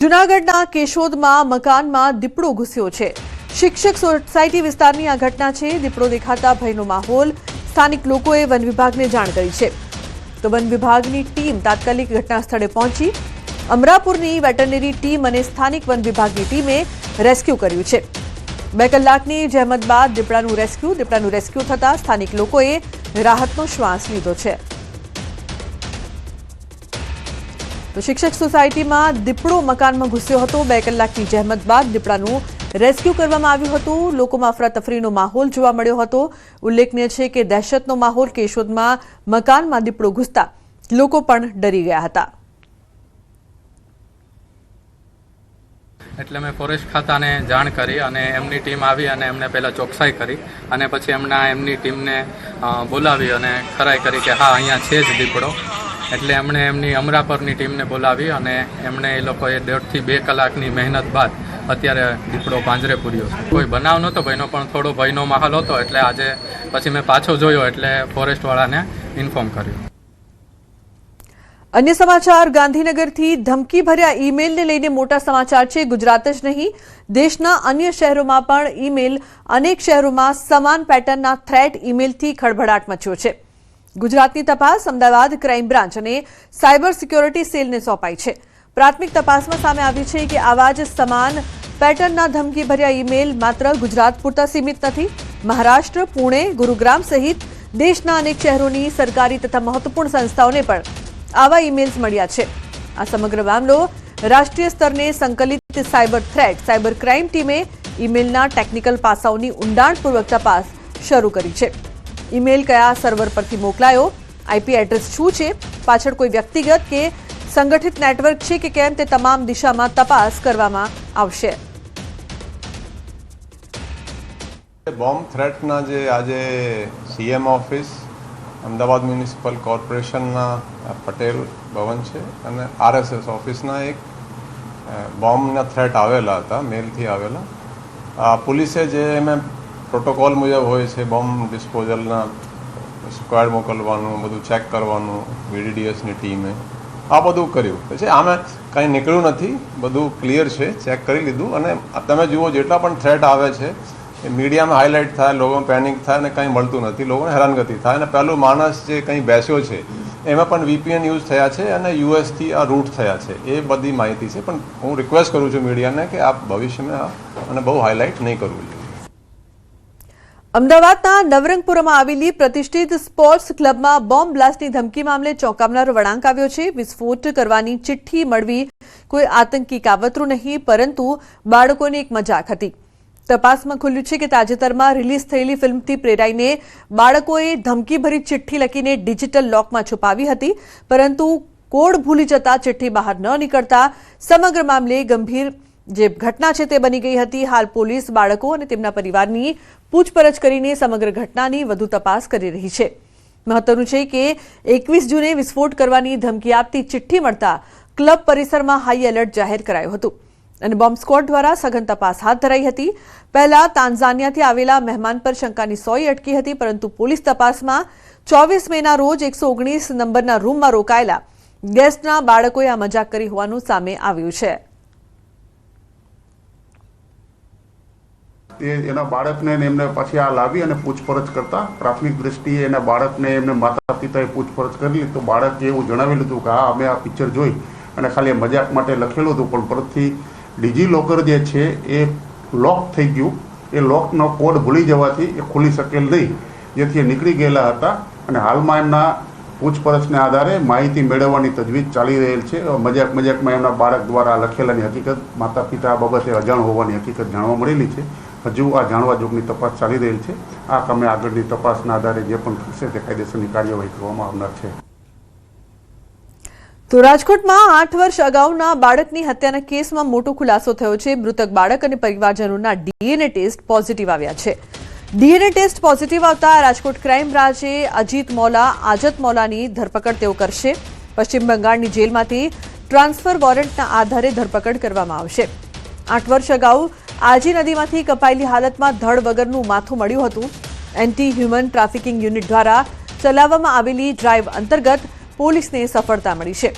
જૂનાગઢના કેશોદમાં મકાનમાં દીપડો ઘૂસ્યો છે। શિક્ષક સોસાયટી વિસ્તારની આ ઘટના છે। દીપડો દેખાતા ભયનો માહોલ। સ્થાનિક લોકોએ વન વિભાગને જાણ કરી છે તો વન વિભાગની ટીમ તાત્કાલિક ઘટના સ્થળે પહોંચી। અમરાપુરની વેટરનરી ટીમ અને સ્થાનિક વન વિભાગની ટીમે રેસ્ક્યુ કર્યું છે। 2 કલાકની જહેમત બાદ દીપડાનું રેસ્ક્યુ થતા સ્થાનિક લોકોએ રાહતનો શ્વાસ લીધો છે। તો શિક્ષક સોસાયટીમાં દીપડો મકાનમાં ઘૂસ્યો હતો। 2 કલાકની જહેમત બાદ દીપડાનું રેસ્ક્યુ કરવામાં આવ્યું હતું। લોકોમાં અફરાતફરીનો માહોલ જોવા મળ્યો હતો। ઉલ્લેખનીય છે કે દહેશતનો માહોલ કેશોદમાં મકાનમાં દીપડો ઘૂસતા લોકો પણ ડરી ગયા હતા। એટલે મેં ફોરેસ્ટ ખાતાને જાણ કરી અને એમની ટીમ આવી અને એમને પહેલાં ચોકસાઈ કરી અને પછી એમની ટીમને બોલાવી અને ખરાઈ કરી કે હા અહીંયા છે જ દીપડો। એટલે એમણે એમની અમરાપરની ટીમને બોલાવી અને એમણે એ લોકોએ 1.5 થી 2 કલાકની મહેનત બાદ અત્યારે દીપડો પાંજરે પૂર્યો છે। કોઈ બનાવ નહોતો ભયનો, પણ થોડો ભયનો માહોલ હતો। એટલે આજે પછી મેં પાછો જોયો એટલે ફોરેસ્ટવાળાને ઇન્ફોર્મ કર્યું। अन्य समाचार गांधीनगरથી ધમકી ભર્યા ઈમેલને લઈને મોટા સમાચાર છે। ગુજરાત જ નહીં, દેશના અન્ય શહેરોમાં પણ ઈમેલ અનેક શહેરોમાં સમાન પેટર્નના થ્રેટ ઈમેલથી ખળભળાટ મચ્યો છે। ગુજરાતની તપાસ અમદાવાદ ક્રાઇમ બ્રાન્ચ અને સાયબર સિક્યોરિટી સેલને સોંપાઈ છે। પ્રાથમિક તપાસમાં સામે આવ્યું છે કે આવા જ સમાન પેટર્નના ધમકી ભર્યા ઈમેલ માત્ર ગુજરાત પૂરતા સીમિત નથી। મહારાષ્ટ્ર, પુણે, ગુરુગ્રામ સહિત દેશના અનેક શહેરોની સરકારી તથા મહત્વપૂર્ણ સંસ્થાઓને પણ આવા ઈમેલ્સ મળ્યા છે। આ સમગ્ર મામલો રાષ્ટ્રીય સ્તરને સંકલિત સાયબર ક્રાઇમ ટીમે ઈમેલના ટેકનિકલ પાસાઓની ઊંડાણપૂર્વક તપાસ શરૂ કરી છે। ઈમેલ કયા સર્વર પરથી મોકલાયો, આઈપી એડ્રેસ શું છે, પાછળ કોઈ વ્યક્તિગત કે સંગઠિત નેટવર્ક છે કે કેમ તે તમામ દિશામાં તપાસ કરવામાં આવશે। બોમ્બ થ્રેટના જે આજે સીએમ ઓફિસ અમદાવાદ મ્યુનિસિપલ કોર્પોરેશનના પટેલ ભવન છે અને આરએસએસ ઓફિસના એક બોમ્બના થ્રેટ આવેલા હતા, મેલથી આવેલા। પોલીસે જે એમાં પ્રોટોકોલ મુજબ હોય છે બોમ્બ ડિસ્પોઝલના સ્ક્વોડ મોકલવાનું, બધું ચેક કરવાનું, વીડીડીએસની ટીમે આ બધું કર્યું। પછી આમે કંઈ નીકળ્યું નથી, બધું ક્લિયર છે, ચેક કરી લીધું। અને તમે જુઓ જેટલા પણ થ્રેટ આવે છે એ મીડિયામાં હાઇલાઇટ થાય, લોકોમાં પેનિક થાય અને કંઈ મળતું નથી, લોકોને હેરાનગતિ થાય। અને પહેલું માણસ જે કંઈ બેસ્યો છે એમાં પણ વીપીએન યુઝ થયા છે અને યુએસથી આ રૂટ થયા છે, એ બધી માહિતી છે। પણ હું રિક્વેસ્ટ કરું છું મીડિયાને કે આપ ભવિષ્યમાં અને બહુ હાઇલાઇટ નહીં કરવું જોઈએ। અમદાવાદના નવરંગપુરામાં આવેલી પ્રતિષ્ઠિત સ્પોર્ટ્સ ક્લબમાં બોમ્બ બ્લાસ્ટની ધમકી મામલે ચોંકાવનારો વળાંક આવ્યો છે। વિસ્ફોટ કરવાની ચિઠ્ઠી મળવી કોઈ આતંકી કાવતરું નહીં, પરંતુ બાળકોની એક મજાક હતી। તપાસમાં ખુલ્યું છે કે તાજેતરમાં રિલીઝ થયેલી ફિલ્મથી પ્રેરાઈને બાળકોએ ધમકીભરી ચિઠ્ઠી લખીને ડિજિટલ લોકમાં છુપાવી હતી, પરંતુ કોડ ભૂલી જતા ચિઠ્ઠી બહાર ન નીકળતા સમગ્ર મામલે ગંભીર જે ઘટના છે તે બની ગઈ હતી। હાલ પોલીસ બાળકો અને તેમના પરિવારની પૂછપરછ કરીને સમગ્ર ઘટનાની વધુ તપાસ કરી રહી છે। મહત્વનું છે કે 21 જૂને વિસ્ફોટ કરવાની ધમકી આપતી ચિઠ્ઠી મળતા ક્લબ પરિસરમાં હાઈ એલર્ટ જાહેર કરાયું હતું અને બોમ્બ સ્ક્વોડ દ્વારા સઘન તપાસ હાથ ધરાઈ હતી। પહેલા તાન્ઝાનિયાથી આવેલા મહેમાન પર શંકાની સોય અટકી હતી, પરંતુ પોલીસ તપાસમાં 24 મેના રોજ 119 નંબરના રૂમમાં રોકાયેલા ગેસ્ટના બાળકોએ આ મજાક કરી હોવાનું સામે આવ્યું છે। એના બાળકને એમને પછી આ લાવી અને પૂછપરછ કરતા પ્રાથમિક દ્રષ્ટિએ એના બાળકને એમને માતા પિતાએ પૂછપરછ કરી તો બાળકે એવું જણાવેલું હતું કે હા અમે આ પિક્ચર જોઈ અને ખાલી મજાક માટે લખેલું હતું, પણ પરતથી ડિજીલોકર જે છે એ લોક થઈ ગયું। એ લોકનો કોડ ભૂલી જવાથી એ ખુલી શકેલ નહીં, જેથી એ નીકળી ગયેલા હતા અને હાલમાં એમના પૂછપરછને આધારે માહિતી મેળવવાની તજવીજ ચાલી રહેલ છે। મજાકમાં એમના બાળક દ્વારા લખેલાની હકીકત માતા પિતા આ બાબતે અજાણ હોવાની હકીકત જાણવા મળેલી છે। હજુ આ જાણવા જોગની તપાસ ચાલી રહેલ છે। આ કામે આગળની તપાસના આધારે જે પણ થશે તે કાયદેસરની કાર્યવાહી કરવામાં આવનાર છે। તો રાજકોટમાં 8 વર્ષ અગાઉના બાળકની હત્યાના કેસમાં મોટો ખુલાસો થયો છે। મૃતક બાળક અને પરિવારજનોના ડીએનએ ટેસ્ટ પોઝિટિવ આવ્યા છે। ડીએનએ ટેસ્ટ પોઝિટિવ આવતા રાજકોટ ક્રાઇમ બ્રાન્ચે આજત મૌલાની ધરપકડ તેઓ કરશે। પશ્ચિમ બંગાળની જેલમાંથી ટ્રાન્સફર વોરંટના આધારે ધરપકડ કરવામાં આવશે। 8 વર્ષ અગાઉ આજી નદીમાંથી કપાયેલી હાલતમાં ધડ વગરનું માથું મળ્યું હતું। એન્ટી હ્યુમન ટ્રાફિકિંગ યુનિટ દ્વારા ચલાવવામાં આવેલી ડ્રાઇવ અંતર્ગત પોલીસને સફળતા મળી છે।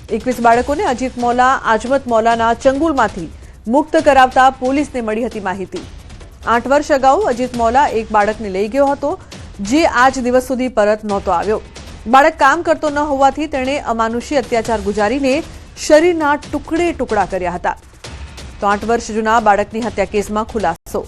21 બાળકોને અજીત મૌલા આજમત મૌલાના ચંગુલમાંથી મુક્ત કરાવતા પોલીસને મળી હતી માહિતી। 8 વર્ષ અગાઉ અજીત મૌલા એક બાળકને લઈ ગયો હતો, જે આજ દિવસ સુધી પરત નહોતો આવ્યો। બાળક કામ કરતો ન હોવાથી તેણે અમાનુષી અત્યાચાર ગુજારીને શરીરના ટુકડે ટુકડા કર્યા હતા। તો 8 વર્ષ જૂના બાળકની હત્યા કેસમાં ખુલાસો।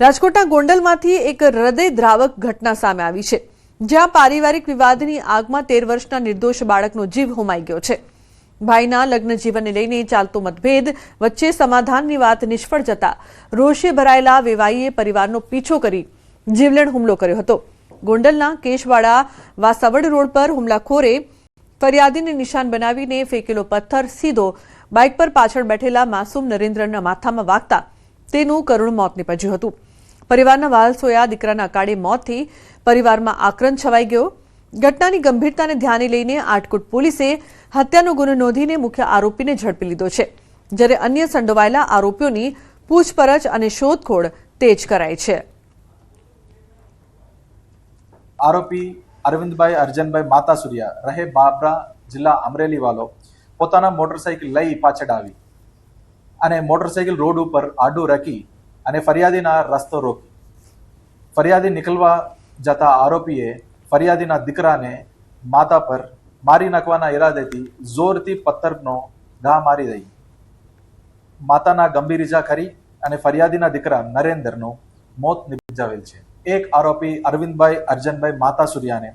રાજકોટના ગોંડલમાંથી એક હૃદયદ્રાવક ઘટના સામે આવી છે, જ્યાં પારિવારિક વિવાદની આગમાં 13 વર્ષના નિર્દોષ બાળકનો જીવ હોમાઈ ગયો છે। ભાઈના લગ્ન જીવનને લઈને ચાલતો મતભેદ વચ્ચે સમાધાનની વાત નિષ્ફળ જતા રોષે ભરાયેલા વેવાઈએ પરિવારનો પીછો કરી જીવલેણ હુમલો કર્યો હતો। ગોંડલના કેશવાડા વાસાવડ રોડ પર હુમલાખોરે ફરિયાદીને નિશાન બનાવીને ફેંકેલો પથ્થર સીધો બાઇક પર પાછળ બેઠેલા માસૂમ નરેન્દ્રના માથામાં વાગતા તેનું કરુણ મોત નીપજ્યું હતું। પરિવારના વાલસોયા દીકરાના અકાળે મોતથી પરિવારમાં આક્રંદ છવાઈ ગયો। ઘટનાની ગંભીરતાને ધ્યાને લઈને આટકોટ પોલીસે હત્યાનો ગુનો નોંધીને મુખ્ય આરોપીને ઝડપી લીધો છે, જ્યારે અન્ય સંડોવાયેલા આરોપીઓની પૂછપરછ અને શોધખોળ તેજ કરાઈ છે। આરોપી અરવિંદભાઈ અર્જનભાઈ માતાસુરિયા રહે બાબરા જિલ્લા અમરેલી વાલો પોતાના મોટરસાઇકલ લઈ પાછળ આવી અને મોટરસાઇકલ રોડ ઉપર આડું રાખી અને ફરિયાદીના રસ્તો રોકી। ફરિયાદી નીકળવા જતા આરોપીએ ફરિયાદીના દીકરાને માથા પર મારી નાખવાના ઈરાદેથી જોરથી પથ્થરનો ઘા મારી દઈ માતાના ગંભીર ઈજા કરી અને ફરિયાદીના દીકરા નરેન્દ્રનું મોત નિપજાવેલ છે। એક આરોપી અરવિંદભાઈ અર્જનભાઈ માતાસુરિયાને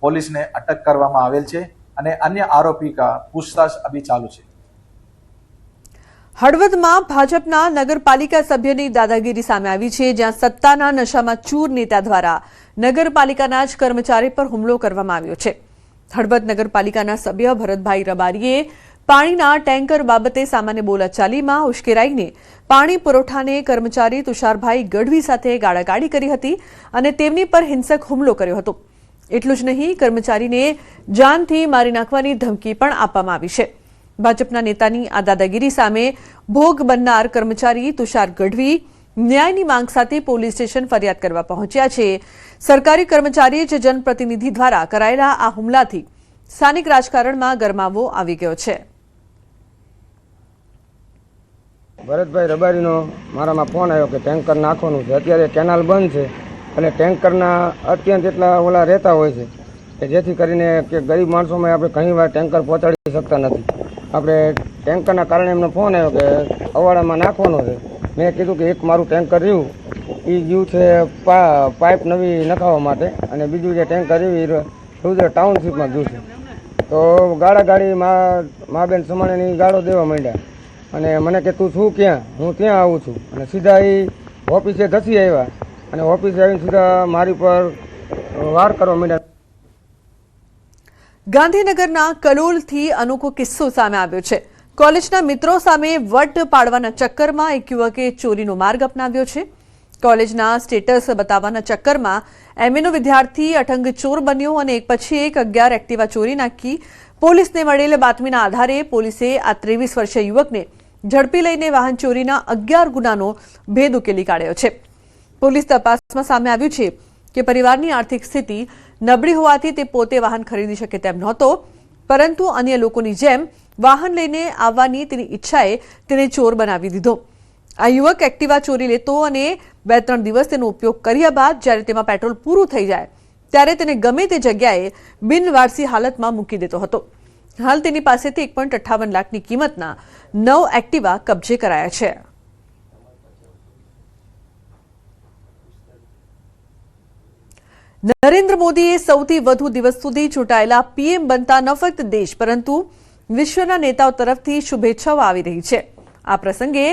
પોલીસને અટક કરવામાં આવેલ છે અને અન્ય આરોપી કા પૂછતાછ અભી ચાલુ છે। હળવદમાં ભાજપના નગરપાલિકા સભ્યની દાદાગીરી સામે આવી છે, જ્યાં સત્તાના નશામાં ચૂર નેતા દ્વારા નગરપાલિકાના જ કર્મચારી પર હુમલો કરવામાં આવ્યો છે। હળવદ નગરપાલિકાના સભ્ય ભરતભાઈ રબારીએ પાણીના ટેન્કર બાબતે સામાન્ય બોલાચાલીમાં ઉશ્કેરાઈને પાણી પુરવઠાને કર્મચારી તુષારભાઈ ગઢવી સાથે ગાળાગાળી કરી હતી અને તેમની પર હિંસક હુમલો કર્યો હતો। એટલું જ નહીં, કર્મચારીને જાનથી મારી નાખવાની ધમકી પણ આપવામાં આવી છે। ભાજપના નેતાની આ દાદાગીરી સામે ભોગ બનનાર કર્મચારી તુષાર ગઢવી ન્યાયની માંગ સાથે પોલીસ સ્ટેશન ફરિયાદ કરવા પહોંચ્યા છે। સરકારી કર્મચારીએ જ જનપ્રતિનિધિ દ્વારા કરાયેલા આ હુમલાથી સ્થાનિક રાજકારણમાં ગરમાવો આવી ગયો છે। ભરતભાઈ રબારીનો મારામાં ફોન આવ્યો કે ટેન્કર નાખવાનું છે, અત્યારે કેનાલ બંધ છે અને ટેન્કરના અત્યંત એટલા ઓલા રહેતા હોય છે કે જેથી કરીને કે ગરીબ માણસોમાં આપણે ઘણીવાર ટેન્કર પહોંચાડી શકતા નથી। આપણે ટેન્કરના કારણે એમનો ફોન આવ્યો કે અવાડામાં નાખવાનો છે। મેં કીધું કે એક મારું ટેન્કર રહ્યું એ ગયું છે પાઇપ નવી નખાવવા માટે અને બીજું જે ટેન્કર રહ્યું એ રૂદ્ર ટાઉનશીપમાં ગયું છે। તો ગાળાગાળી મા બેન સમાણેની ગાળો દેવા માંડ્યા અને મને કે તું શું ક્યાં, હું ત્યાં આવું છું અને સીધા એ ઓફિસે ધસી આવ્યા અને ઓફિસે આવીને સીધા મારી પર વાર કરવા માંડ્યા। ગાંધીનગરના કલોલથી અનોખો કિસ્સો સામે આવ્યો છે। કોલેજના મિત્રો સામે વટ પાડવાના ચક્કરમાં એક યુવકે ચોરીનો માર્ગ અપનાવ્યો છે। કોલેજના સ્ટેટસ બતાવવાના ચક્કરમાં એમએનો વિદ્યાર્થી અઠંગ ચોર બન્યો અને એક પછી એક 11 એક્ટિવા ચોરી નાખી। પોલીસને મળેલ બાતમીના આધારે પોલીસે આ 23 વર્ષીય યુવકને ઝડપી લઈને વાહન ચોરીના 11 ગુનાનો ભેદ ઉકેલી કાઢ્યો છે। પોલીસ તપાસમાં સામે આવ્યું છે કે પરિવારની આર્થિક સ્થિતિ નબળી હોવાથી તે પોતે વાહન ખરીદી શકે તેમ નહોતો, પરંતુ અન્ય લોકોની જેમ વાહન લઈને આવવાની તેની ઈચ્છાએ તેને ચોર બનાવી દીધો। આ યુવક એક્ટિવા ચોરી લેતો અને 2-3 દિવસ તેનો ઉપયોગ કર્યા બાદ જ્યારે તેમાં પેટ્રોલ પૂરું થઈ જાય ત્યારે તેને ગમે તે જગ્યાએ બિનવારસી હાલતમાં મૂકી દેતો હતો। હાલ તેની પાસેથી 1.58 લાખની કિંમતના 9 એક્ટિવા કબજે કરાયા છે। નરેન્દ્ર મોદીએ સૌથી વધુ દિવસ સુધી ચૂંટાયેલા પીએમ બનતા ન ફક્ત દેશ પરંતુ વિશ્વના નેતાઓ તરફથી શુભેચ્છાઓ આવી રહી છે। આ પ્રસંગે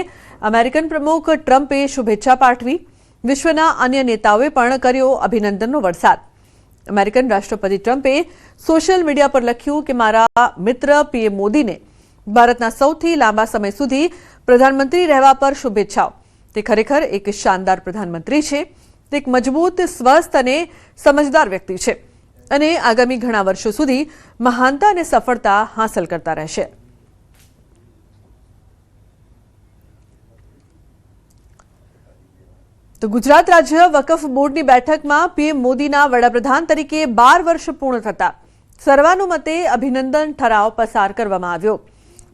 અમેરિકન પ્રમુખ ટ્રમ્પે શુભેચ્છા પાઠવી। વિશ્વના અન્ય નેતાઓએ પણ કર્યો અભિનંદનનો વરસાદ। અમેરિકન રાષ્ટ્રપતિ ટ્રમ્પે સોશિયલ મીડિયા પર લખ્યું કે મારા મિત્ર પીએમ મોદીને ભારતના સૌથી લાંબા સમય સુધી પ્રધાનમંત્રી રહેવા પર શુભેચ્છાઓ। તે ખરેખર એક શાનદાર પ્રધાનમંત્રી છે। તે એક મજબૂત, સ્વસ્થ અને સમજદાર વ્યક્તિ છે અને આગામી ઘણા વર્ષો સુધી મહાનતા અને સફળતા હાંસલ કરતા રહેશે। તો ગુજરાત રાજ્ય વકફ બોર્ડની બેઠકમાં પીએમ મોદીના વડાપ્રધાન તરીકે 12 વર્ષ પૂર્ણ થતા સર્વાનુમતે અભિનંદન ઠરાવ પસાર કરવામાં આવ્યો.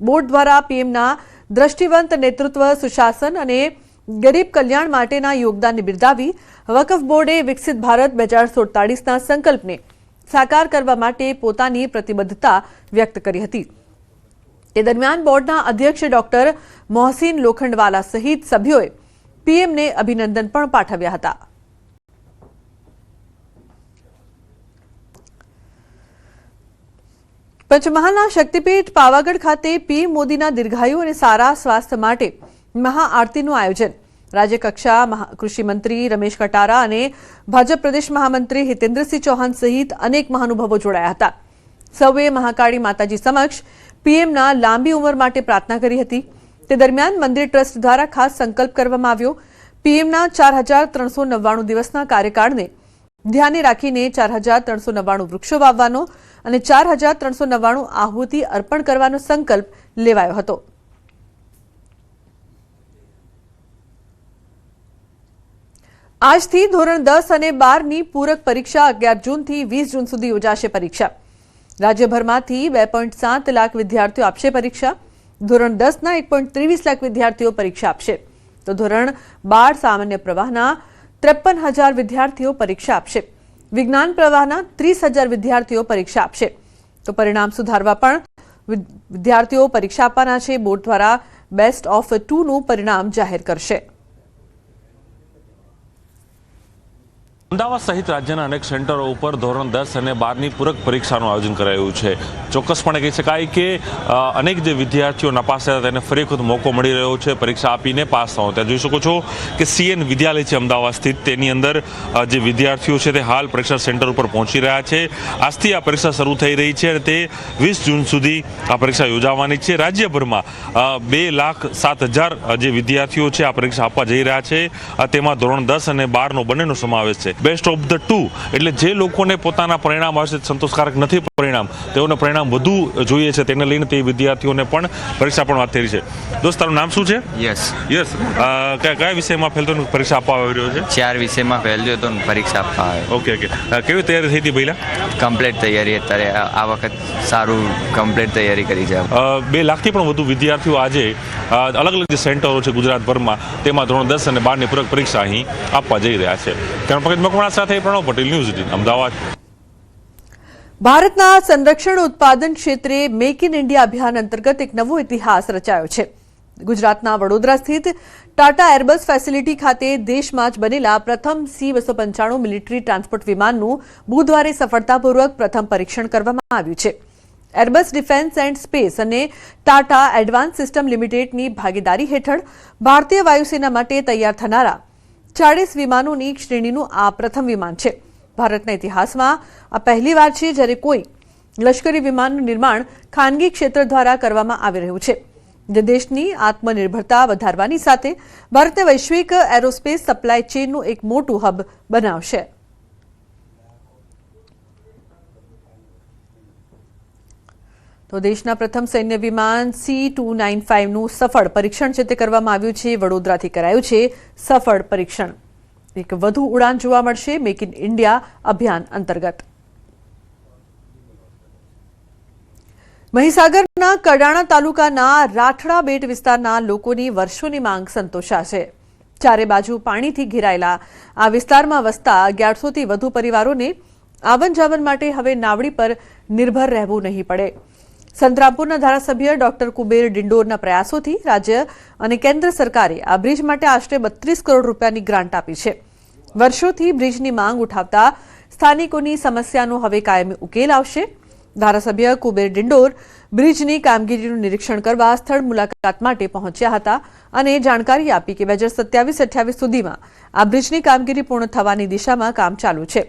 બોર્ડ દ્વારા પીએમના દ્રષ્ટિવંત નેતૃત્વ, સુશાસન અને ગરીબ કલ્યાણ માટેના યોગદાનને બિરદાવી વકફ બોર્ડે વિકસિત ભારત 2047ના સંકલ્પને સાકાર કરવા માટે પોતાની પ્રતિબદ્ધતા વ્યક્ત કરી હતી. એ દરમિયાન બોર્ડના અધ્યક્ષ ડોક્ટર મોહસિન લોખંડવાલા સહિત સભ્યોએ પીએમને અભિનંદન પણ પાઠવ્યા હતા. પંચમહાલના શક્તિપીઠ પાવાગઢ ખાતે પીએમ મોદીના દીર્ઘાયુ અને સારા સ્વાસ્થ્ય માટે મહાઆરતીનું આયોજન. રાજ્યકક્ષા કૃષિ મંત્રી રમેશ કટારા અને ભાજપ પ્રદેશ મહામંત્રી હિતેન્દ્રસિંહ ચૌહાણ સહિત અનેક મહાનુભાવો જોડાયા હતા. સૌએ મહાકાળી માતાજી સમક્ષ પીએમના લાંબી ઉંમર માટે પ્રાર્થના કરી હતી. તે દરમિયાન મંદિર ટ્રસ્ટ દ્વારા ખાસ સંકલ્પ કરવામાં આવ્યો. પીએમના 4399 દિવસના કાર્યકાળને ધ્યાને રાખીને 4399 વૃક્ષો વાવવાનો અને 4399 આહુતિ અર્પણ કરવાનો સંકલ્પ લેવાયો હતો. આજથી ધોરણ 10 અને 12ની પૂરક પરીક્ષા 11 જૂનથી 20 જૂન સુધી યોજાશે. પરીક્ષા રાજ્યભરમાંથી 2.7 લાખ વિદ્યાર્થીઓ આપશે પરીક્ષા. ધોરણ 10ના 1.23 લાખ વિદ્યાર્થીઓ પરીક્ષા આપશે, તો ધોરણ 12 સામાન્ય પ્રવાહના 53,000 વિદ્યાર્થીઓ પરીક્ષા આપશે. વિજ્ઞાન પ્રવાહના 30,000 વિદ્યાર્થીઓ પરીક્ષા આપશે. તો પરિણામ સુધારવા પણ વિદ્યાર્થીઓ પરીક્ષા આપવાના છે. બોર્ડ દ્વારા બેસ્ટ ઓફ 2નું પરિણામ જાહેર કરશે. અમદાવાદ સહિત રાજ્યના અનેક સેન્ટરો ઉપર ધોરણ 10 અને 12ની પૂરક પરીક્ષાનું આયોજન કરાયું છે. ચોક્કસપણે કહી શકાય કે અનેક જે વિદ્યાર્થીઓ નાપાસ થયા તેને ફરી વખત મોકો મળી રહ્યો છે પરીક્ષા આપીને પાસ થવાનો. ત્યાં જોઈ શકો છો કે CN વિદ્યાલય છે અમદાવાદ સ્થિત, તેની અંદર જે વિદ્યાર્થીઓ છે તે હાલ પરીક્ષા સેન્ટર ઉપર પહોંચી રહ્યા છે. આજથી આ પરીક્ષા શરૂ થઈ રહી છે અને તે 20 જૂન સુધી આ પરીક્ષા યોજાવાની છે. રાજ્યભરમાં 2,07,000 જે વિદ્યાર્થીઓ છે આ પરીક્ષા આપવા જઈ રહ્યા છે. તેમાં ધોરણ 10 અને 12નો બંનેનો સમાવેશ છે. બેસ્ટ ઓફ ધ 2 એટલે જે લોકોને પોતાના પરિણામ આવશે સંતોષકારક નથી પરિણામ, તેઓને પરિણામ વધુ જોઈએ છે, તેને લઈને તે વિદ્યાર્થીઓને પણ પરીક્ષા પણ વાત થઈ રહી છે. દોસ્ત, તારું નામ શું છે? યસ. કયા વિષયમાં ફેલ થયો પરીક્ષા આપવા આવી રહ્યો છે? 4 વિષયમાં ફેલ થયો તો પરીક્ષા આપવા આવ્યો. ઓકે. કેવી તૈયારી થઈ હતી પહેલા? કમ્પ્લીટ તૈયારી. અત્યારે આ વખત સારું કમ્પ્લીટ તૈયારી કરી છે. 2 લાખથી પણ વધુ વિદ્યાર્થીઓ આજે અલગ અલગ જે સેન્ટરો છે ગુજરાતભરમાં, તેમાં ધોરણ 10 અને 12ની પૂરક પરીક્ષા અહીં આપવા જઈ રહ્યા છે. સાથે પ્રણવ પટેલ, ન્યૂઝ 18 અમદાવાદ. ભારતના સંરક્ષણ ઉત્પાદન ક્ષેત્રે મેક ઇન ઇન્ડિયા અભિયાન અંતર્ગત એક નવો ઇતિહાસ રચાયો છે. ગુજરાતના વડોદરા સ્થિત ટાટા એરબસ ફેસિલિટી ખાતે દેશમાં જ બનેલા પ્રથમ C-295 મિલિટરી ટ્રાન્સપોર્ટ વિમાનનું બુધવારે સફળતાપૂર્વક પ્રથમ પરીક્ષણ કરવામાં આવ્યું છે. એરબસ ડિફેન્સ એન્ડ સ્પેસ અને ટાટા એડવાન્સ સિસ્ટમ લિમિટેડની ભાગીદારી હેઠળ ભારતીય વાયુસેના માટે તૈયાર થનારા 40 વિમાનોની શ્રેણીનું આ પ્રથમ વિમાન છે. ભારતના ઇતિહાસમાં આ પહેલીવાર છે જ્યારે કોઈ લશ્કરી વિમાનનું નિર્માણ ખાનગી ક્ષેત્ર દ્વારા કરવામાં આવી રહ્યું છે, જે દેશની આત્મનિર્ભરતા વધારવાની સાથે ભારતને વૈશ્વિક એરોસ્પેસ સપ્લાય ચેઇનનું એક મોટું હબ બનાવશે. તો દેશના પ્રથમ સૈન્ય વિમાન C-295નું સફળ પરીક્ષણ છે તે કરવામાં આવ્યું છે. વડોદરાથી કરાયું છે સફળ પરીક્ષણ. એક વધુ ઉડાન જોવા મળશે મેક ઇન ઇન્ડિયા અભિયાન અંતર્ગત. મહીસાગરના કડાણા તાલુકાના રાઠડા બેટ વિસ્તારના લોકોની વર્ષોની માંગ સંતોષાશે. ચારે બાજુ પાણીથી ઘેરાયેલા આ વિસ્તારમાં વસતા 1100થી વધુ પરિવારોને આવન જાવન માટે હવે નાવડી પર નિર્ભર રહેવું નહીં પડે. સંતરામપુરના ધારાસભ્ય ડોક્ટર કુબેર ડિંડોરના પ્રયાસોથી રાજ્ય અને કેન્દ્ર સરકારે આ બ્રિજ માટે આશરે 32 કરોડ રૂપિયાની ગ્રાન્ટ આપી છે. વર્ષોથી બ્રિજની માંગ ઉઠાવતા સ્થાનિકોની સમસ્યાનો હવે કાયમી ઉકેલ આવશે. ધારાસભ્ય કુબેર ડિંડોર બ્રિજની કામગીરીનું નિરીક્ષણ કરવા સ્થળ મુલાકાત માટે પહોંચ્યા હતા અને જાણકારી આપી કે 2027-28 સુધીમાં આ બ્રિજની કામગીરી પૂર્ણ થવાની દિશામાં કામ ચાલુ છે.